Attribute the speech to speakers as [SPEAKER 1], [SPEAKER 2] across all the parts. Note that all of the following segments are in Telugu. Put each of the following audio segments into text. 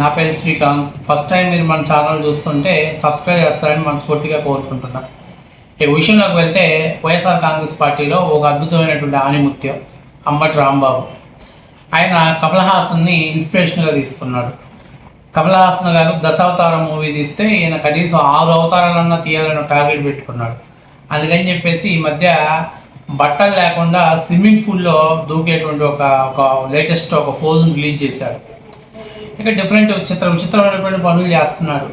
[SPEAKER 1] నా పేరు శ్రీకాంత్. ఫస్ట్ టైం మీరు మన ఛానల్ చూస్తుంటే సబ్స్క్రైబ్ చేస్తారని మనస్ఫూర్తిగా కోరుకుంటున్నా. ఈ విషయంలోకి వెళ్తే వైఎస్ఆర్ కాంగ్రెస్ పార్టీలో ఒక అద్భుతమైనటువంటి ఆణిముత్యం అంబటి రాంబాబు. ఆయన కమల్ హాసన్ని ఇన్స్పిరేషన్గా తీసుకున్నాడు. కమల్ హాసన్ గారు దశావతారం మూవీ తీస్తే ఈయన కనీసం 6 అవతారాలన్నా తీయాలని టార్గెట్ పెట్టుకున్నాడు. అందుకని చెప్పేసి ఈ మధ్య బట్టలు లేకుండా స్విమ్మింగ్ పూల్లో దూకేటువంటి ఒక లేటెస్ట్ ఒక ఫోజును రిలీజ్ చేశాడు. ఇక డిఫరెంట్ విచిత్రమైనటువంటి పనులు చేస్తున్నాడు.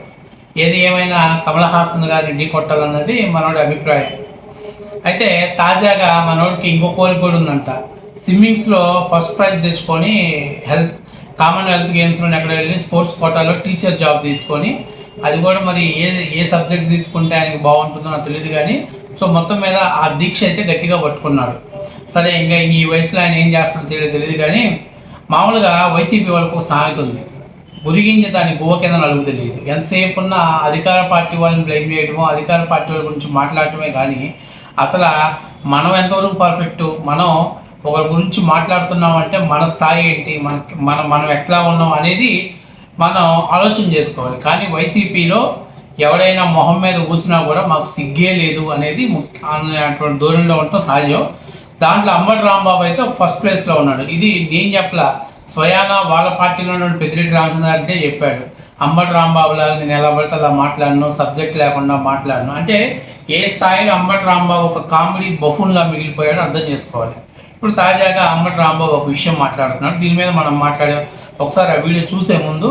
[SPEAKER 1] ఏది ఏమైనా కమల్ హాసన్ గారిని ఢీ కొట్టాలన్నది మనోడి అభిప్రాయం. అయితే తాజాగా మనోడికి ఇంకో కోరిక కూడా ఉందంట. స్విమ్మింగ్స్లో ఫస్ట్ ప్రైజ్ తెచ్చుకొని కామన్వెల్త్ గేమ్స్లో ఎక్కడ వెళ్ళి స్పోర్ట్స్ కోటాలో టీచర్ జాబ్ తీసుకొని, అది కూడా మరి ఏ సబ్జెక్ట్ తీసుకుంటే ఆయనకి బాగుంటుందో నాకు తెలియదు కానీ, సో మొత్తం మీద ఆ దీక్ష అయితే గట్టిగా పట్టుకున్నాడు. సరే, ఇంకా ఈ వయసులో ఆయన ఏం చేస్తాడో తెలియదు కానీ, మామూలుగా వైసీపీ వాళ్ళకు సామెత ఉంది, ఉరిగింజ దాని గువ్వ కింద నలుగు తెలియదు. ఎంతసేపు ఉన్న అధికార పార్టీ వాళ్ళని బ్లేమ్ చేయడమో, అధికార పార్టీ వాళ్ళ గురించి మాట్లాడటమే కానీ, అసలు మనం ఎంతవరకు పర్ఫెక్టు, మనం ఒకరి గురించి మాట్లాడుతున్నామంటే మన స్థాయి ఏంటి, మనం ఎట్లా ఉన్నాం అనేది మనం ఆలోచన చేసుకోవాలి. కానీ వైసీపీలో ఎవడైనా మొహం మీద కూసినా కూడా మాకు సిగ్గే లేదు అనేది అటువంటి ధోరణిలో ఉండటం సహజం. దాంట్లో అంబటి రాంబాబు అయితే ఫస్ట్ ప్లేస్లో ఉన్నాడు. ఇది నేను చెప్పలా, స్వయానా వాళ్ళ పార్టీలో ఉన్న పెద్దిరెడ్డి రామచంద్రారెడ్డి చెప్పాడు. అంబటి రాంబాబు లాగా నేను ఎలా పడితే అలా మాట్లాడను, సబ్జెక్ట్ లేకుండా మాట్లాడను అంటే ఏ స్థాయిలో అంబటి రాంబాబు ఒక కామెడీ బఫూన్లా మిగిలిపోయాడో అర్థం చేసుకోవాలి. ఇప్పుడు తాజాగా అంబటి రాంబాబు ఒక విషయం మాట్లాడుతున్నాడు. దీని మీద మనం మాట్లాడే ఒకసారి ఆ వీడియో చూసే ముందు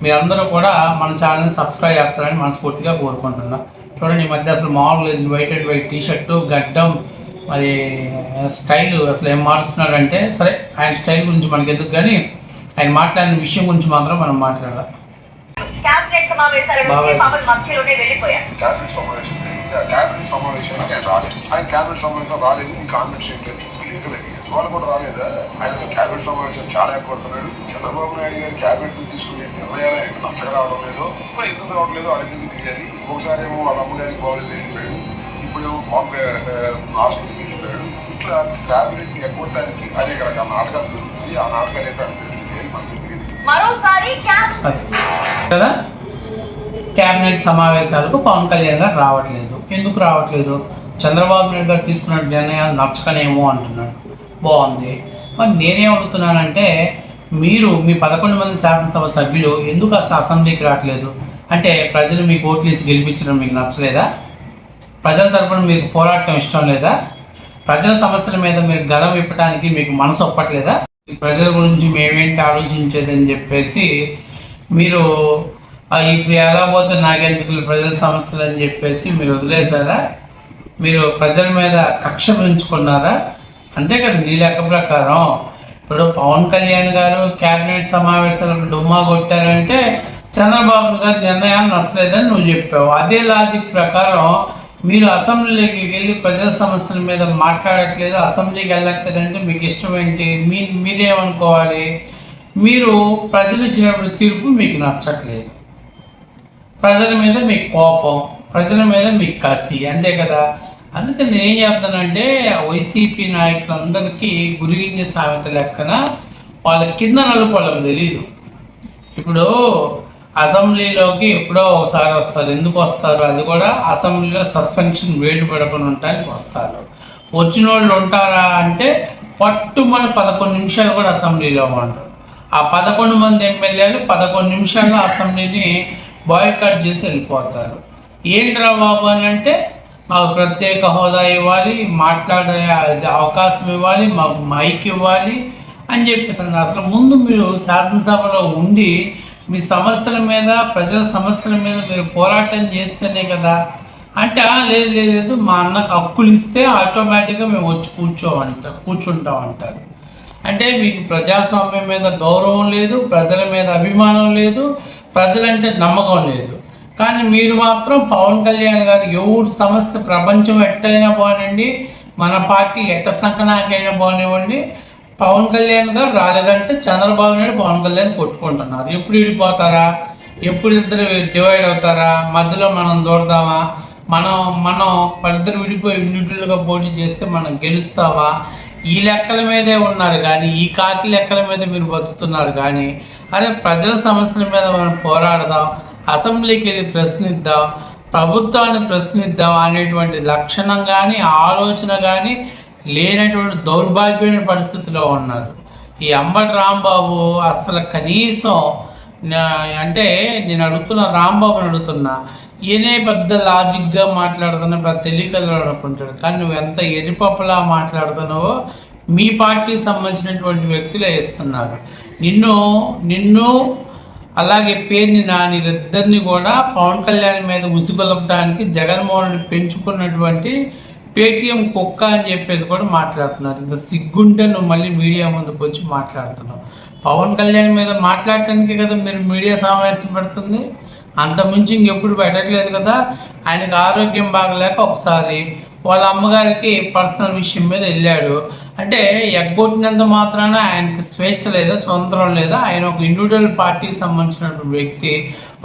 [SPEAKER 1] మీరందరూ కూడా మన ఛానల్ని సబ్స్క్రైబ్ చేస్తారని మనస్ఫూర్తిగా కోరుకుంటున్నా. చూడండి, ఈ మధ్య అసలు మామూలు వైట్ టీషర్టు, గడ్డం, మరి స్టైల్ అసలు ఏం మారుస్తున్నాడంటే, సరే ఆయన స్టైల్ గురించి మనకి ఎందుకు కానీ ఆయన మాట్లాడిన విషయం గురించి మాత్రం మనం మాట్లాడాలి.
[SPEAKER 2] క్యాబినెట్ సమావేశాల నుంచి పవన్ మధ్యలోనే వెళ్ళిపోయారు.
[SPEAKER 3] క్యాబినెట్ సమావేశంలో నేను రాలేదు. ఆయన క్యాబినెట్ సమావేశం రాలేదు. ఈ కామెంట్స్ ఏంటంటే వాళ్ళు కూడా రాలేదా? ఆయన క్యాబినెట్ సమావేశం చాలా ఎక్కువడుతున్నాడు. చంద్రబాబు నాయుడు గారు క్యాబినెట్ తీసుకునే నిర్ణయాలు ఆయనకు నచ్చక రావడం లేదు. మరి ఎందుకు రావట్లేదు అది ఎందుకు తెలియాలి. ఒకసారి ఏమో వాళ్ళ అమ్మగారికి బాగులేదు వెళ్ళిపోయాడు, ఇప్పుడేమో హాస్పిటల్కి వెళ్ళిపోయాడు. ఇట్లా క్యాబినెట్ ఎగ్గొట్టడానికి అనేక రకాల నాటకాలు జరుగుతుంది. ఆ నాటకాలు ఏంటో
[SPEAKER 2] మరోసారి
[SPEAKER 1] కదా క్యాబినెట్ సమావేశాలకు పవన్ కళ్యాణ్ గారు రావట్లేదు. ఎందుకు రావట్లేదు? చంద్రబాబు నాయుడు గారు తీసుకున్న నిర్ణయాలు నచ్చకనేమో అంటున్నాడు. బాగుంది. మరి నేనేం అడుగుతున్నానంటే, మీరు మీ 11 మంది శాసనసభ సభ్యులు ఎందుకు అసలు అసెంబ్లీకి రావట్లేదు? అంటే ప్రజలు మీకు ఓట్లు వేసి గెలిపించడం మీకు నచ్చలేదా? ప్రజల తరపున మీకు పోరాటం ఇష్టం లేదా? ప్రజల సమస్యల మీద మీరు గలం ఇప్పడానికి మీకు మనసు ఒప్పట్లేదా? ప్రజల గురించి మేమేంటి ఆలోచించేదని చెప్పేసి మీరు ఇప్పుడు ఎలా పోతే నాకెందుకు ప్రజల సమస్యలు అని చెప్పేసి మీరు వదిలేశారా? మీరు ప్రజల మీద కక్ష పెంచుకున్నారా? అంతే కదా. నీ లెక్క ప్రకారం ఇప్పుడు పవన్ కళ్యాణ్ గారు క్యాబినెట్ సమావేశాలకు డుమ్మా కొట్టారంటే చంద్రబాబు గారి నిర్ణయాలు నచ్చలేదని నువ్వు చెప్పావు. అదే లాజిక్ ప్రకారం మీరు అసెంబ్లీకి వెళ్ళి ప్రజల సమస్యల మీద మాట్లాడట్లేదు, అసెంబ్లీకి వెళ్ళట్లేదంటే మీకు ఇష్టం ఏంటి? మీరేమనుకోవాలి? మీరు ప్రజలు ఇచ్చినప్పుడు తీర్పు మీకు నచ్చట్లేదు, ప్రజల మీద మీకు కోపం, ప్రజల మీద మీకు కసి, అంతే కదా. అందుకని నేను ఏం చెప్తానంటే, వైసీపీ నాయకులందరికీ గురిగింజ సామెత లెక్కన వాళ్ళ కింద నలుపు వాళ్ళకి తెలీదు. ఇప్పుడు అసెంబ్లీలోకి ఎప్పుడో ఒకసారి వస్తారు. ఎందుకు వస్తారు? అది కూడా అసెంబ్లీలో సస్పెన్షన్ వేటు పడకుండా ఉండటానికి వస్తారు. వచ్చిన వాళ్ళు ఉంటారా అంటే పట్టుమని 11 నిమిషాలు కూడా అసెంబ్లీలో ఉండరు. ఆ 11 మంది ఎమ్మెల్యేలు 11 నిమిషాల్లో అసెంబ్లీని బాయ్కాట్ చేసి వెళ్ళిపోతారు. ఏంట్రా బాబు అని అంటే, మాకు ప్రత్యేక హోదా ఇవ్వాలి, మాట్లాడే అవకాశం ఇవ్వాలి, మాకు మైక్ ఇవ్వాలి అని చెప్పేసి అసలు ముందు మీరు శాసనసభలో ఉండి మీ సమస్యల మీద, ప్రజల సమస్యల మీద మీరు పోరాటం చేస్తేనే కదా. అంటే లేదు మా అన్నకు హక్కులు ఇస్తే ఆటోమేటిక్గా మేము వచ్చి కూర్చుంటాం అంటారు. అంటే మీకు ప్రజాస్వామ్యం మీద గౌరవం లేదు, ప్రజల మీద అభిమానం లేదు, ప్రజలంటే నమ్మకం లేదు. కానీ మీరు మాత్రం పవన్ కళ్యాణ్ గారు ఎవరి సమస్య ప్రపంచం ఎట్టయినా బాగునండి, మన పార్టీ ఎట్ట సంకనాకైనా బాగునివ్వండి, పవన్ కళ్యాణ్ గారు రాలేదంటే చంద్రబాబు నాయుడు పవన్ కళ్యాణ్ కొట్టుకుంటున్నారు. ఎప్పుడు విడిపోతారా? ఎప్పుడు ఇద్దరు డివైడ్ అవుతారా? మధ్యలో మనం దూరదామా? మనం వాళ్ళిద్దరు విడిపోయి న్యూట్రల్గా పోటీ చేస్తే మనం గెలుస్తావా? ఈ లెక్కల మీదే ఉన్నారు కానీ ఈ కాకి లెక్కల మీద మీరు బతుకుతున్నారు కానీ అరే ప్రజల సమస్యల మీద మనం పోరాడదాం, అసెంబ్లీకి వెళ్ళి ప్రశ్నిద్దాం, ప్రభుత్వాన్ని ప్రశ్నిద్దాం అనేటువంటి లక్షణం కానీ ఆలోచన కానీ లేనటువంటి దౌర్భాగ్యమైన పరిస్థితిలో ఉన్నారు. ఈ అంబటి రాంబాబు అసలు కనీసం అంటే నేను అడుగుతున్నా, రాంబాబుని అడుగుతున్నా, ఈయనే పెద్ద లాజిక్గా మాట్లాడుతున్నా, పెద్ద తెలియకలు అనుకుంటాడు, కానీ నువ్వు ఎంత ఎరిపప్పలా మాట్లాడుతున్నావో మీ పార్టీకి సంబంధించినటువంటి వ్యక్తులు వేస్తున్నారు. నిన్ను అలాగే పేరుని వీళ్ళిద్దరిని కూడా పవన్ కళ్యాణ్ మీద ఉసిగొలపడానికి జగన్మోహన్ రెడ్డి పెంచుకున్నటువంటి పేటీఎం కుక్క అని చెప్పేసి కూడా మాట్లాడుతున్నారు. ఇంకా సిగ్గుంటే నువ్వు మళ్ళీ మీడియా ముందుకు వచ్చి మాట్లాడుతున్నావు. పవన్ కళ్యాణ్ మీద మాట్లాడటానికి కదా మీరు మీడియా సమావేశం పెడుతుంది, అంతకుమించి ఇంకెప్పుడు పెట్టట్లేదు కదా. ఆయనకు ఆరోగ్యం బాగలేక ఒకసారి వాళ్ళ అమ్మగారికి పర్సనల్ విషయం మీద వెళ్ళాడు. అంటే ఎగ్గొట్టినంత మాత్రాన ఆయనకి స్వేచ్ఛ లేదా, స్వతంత్రం లేదా? ఆయన ఒక ఇండివిజువల్ పార్టీకి సంబంధించినటువంటి వ్యక్తి.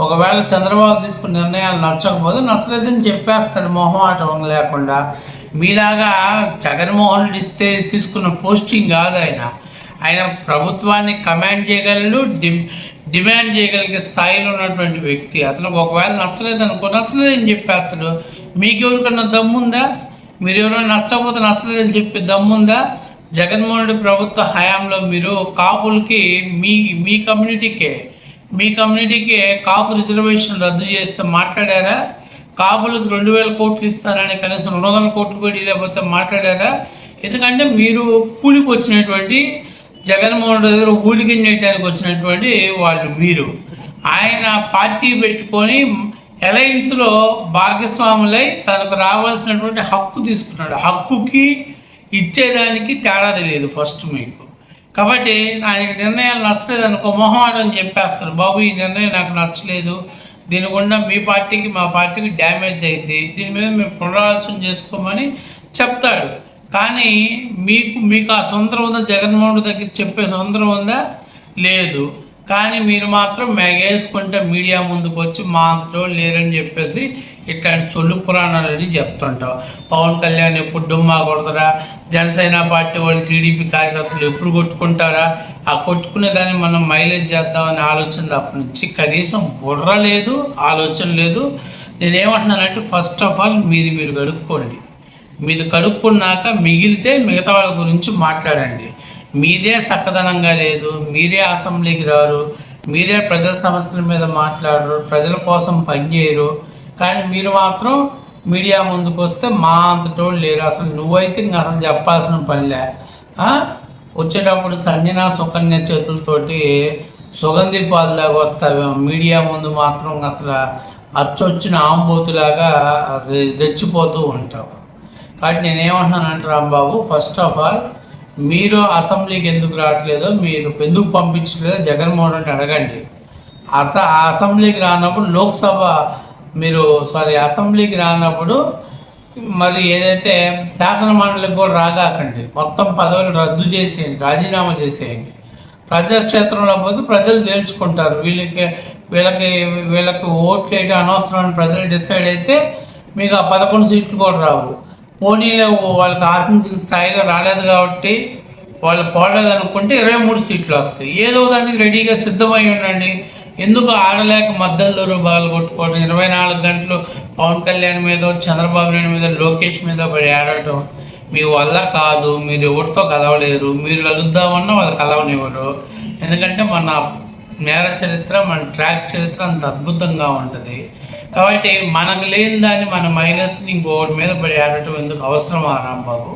[SPEAKER 1] ఒకవేళ చంద్రబాబు తీసుకున్న నిర్ణయాలు నచ్చకపోతే నచ్చలేదని చెప్పేస్తాడు మొహమాటం లేకుండా. మీలాగా జగన్మోహన్ రెడ్డి తీసుకున్న పోస్టింగ్ కాదు ఆయన ప్రభుత్వాన్ని కమాండ్ చేయగలడు, డిమాండ్ చేయగలిగే స్థాయిలో ఉన్నటువంటి వ్యక్తి. అతనికి ఒకవేళ నచ్చలేదని చెప్పేస్తాడు. మీకెవరికన్నా దమ్ముందా? మీరు ఎవరైనా నచ్చకపోతే నచ్చలేదని చెప్పి దమ్ముందా? జగన్మోహన్ రెడ్డి ప్రభుత్వ హయాంలో మీరు కాపులకి మీ కమ్యూనిటీకే కాపు రిజర్వేషన్ రద్దు చేస్తే మాట్లాడారా? కాపులకు 2000 కోట్లు ఇస్తారని కనీసం 200 కోట్లు కూడా లేకపోతే మాట్లాడారా? ఎందుకంటే మీరు కూలికి వచ్చినటువంటి జగన్మోహన్ రెడ్డి దగ్గర ఊలికి చేయడానికి వచ్చినటువంటి వాళ్ళు మీరు. ఆయన పార్టీ పెట్టుకొని అలయన్స్లో భాగస్వాములై తనకు రావాల్సినటువంటి హక్కు తీసుకున్నాడు. హక్కుకి ఇచ్చేదానికి తేడా తెలియదు ఫస్ట్ మీకు. కాబట్టి ఆయన నిర్ణయాలు నచ్చలేదు అనుకో, మొహమాటం చెప్పేస్తారు, బాబు ఈ నిర్ణయం నాకు నచ్చలేదు, దీని గుండా మీ పార్టీకి మా పార్టీకి డ్యామేజ్ అయింది, దీని మీద మేము పునరాలోచన చేసుకోమని చెప్తాడు. కానీ మీకు ఆ స్వతంత్రం ఉందా? జగన్మోహన్ రెడ్డి దగ్గర చెప్పే స్వతంత్రం ఉందా? లేదు. కానీ మీరు మాత్రం మెగేసుకుంటే మీడియా ముందుకు వచ్చి మా అంతటో లేరని చెప్పేసి ఇట్లాంటి సొల్లు పురాణాలని చెప్తుంటావు. పవన్ కళ్యాణ్ ఎప్పుడు డుమ్మా కొడతారా? జనసేన పార్టీ వాళ్ళు టీడీపీ కార్యకర్తలు ఎప్పుడు కొట్టుకుంటారా? ఆ కొట్టుకునే దాన్ని మనం మైలేజ్ చేద్దామనే ఆలోచన తప్ప నుంచి కనీసం బుర్ర లేదు, ఆలోచన లేదు. నేనేమంటున్నానంటే ఫస్ట్ ఆఫ్ ఆల్ మీరు కడుక్కోండి. మీరు కడుక్కున్నాక మిగిలితే మిగతా వాళ్ళ గురించి మాట్లాడండి. మీదే చక్కదనంగా లేదు, మీరే అసెంబ్లీకి రారు, మీరే ప్రజల సమస్యల మీద మాట్లాడరు, ప్రజల కోసం పనిచేయరు. కానీ మీరు మాత్రం మీడియా ముందుకు వస్తే మా అంతటోళ్ళు లేరు. అసలు నువ్వైతే ఇంక అసలు చెప్పాల్సిన పనిలే. వచ్చేటప్పుడు సంజన సుకన్య చేతులతోటి సుగంధి పాలు దాకా వస్తావేమో, మీడియా ముందు మాత్రం అసలు అచ్చొచ్చిన ఆంబోతులాగా రెచ్చిపోతూ ఉంటావు. కాబట్టి నేనేమంటున్నానంటే రాంబాబు, ఫస్ట్ ఆఫ్ ఆల్ మీరు అసెంబ్లీకి ఎందుకు రావట్లేదో, మీరు ఎందుకు పంపించలేదో జగన్మోహన్ రెడ్డి అడగండి. అసెంబ్లీకి రానప్పుడు అసెంబ్లీకి రానప్పుడు మరి ఏదైతే శాసన మండలికి కూడా రాగాకండి, మొత్తం పదవులు రద్దు చేసేయండి, రాజీనామా చేసేయండి. ప్రజాక్షేత్రంలో పోతే ప్రజలు తేల్చుకుంటారు. వీళ్ళకి ఓట్లు వేయడం అనవసరమని ప్రజలు డిసైడ్ అయితే మీకు ఆ 11 సీట్లు కూడా రావు. పోనీలో వాళ్ళకి ఆశించిన స్థాయిలో రాలేదు కాబట్టి వాళ్ళు పోలేదు అనుకుంటే 23 సీట్లు వస్తాయి. ఏదో దానికి రెడీగా సిద్ధమై ఉండండి. ఎందుకు ఆడలేక మద్దతు దూరం బాగా కొట్టుకోవడం, 24 గంటలు పవన్ కళ్యాణ్ మీద, చంద్రబాబు నాయుడు మీద, లోకేష్ మీద పడి ఆడటం మీ వల్ల కాదు. మీరు ఎవరితో కలవలేరు. మీరు కలుద్దామన్నా వాళ్ళు కలవనివ్వరు. ఎందుకంటే మన నేర చరిత్ర, మన ట్రాక్ చరిత్ర అంత అద్భుతంగా ఉంటుంది. కాబట్టి మనకు లేని దాన్ని, మన మైనస్ని ఇంకోటి మీద పడి ఆడటం ఎందుకు అవసరమా రాంబాబు?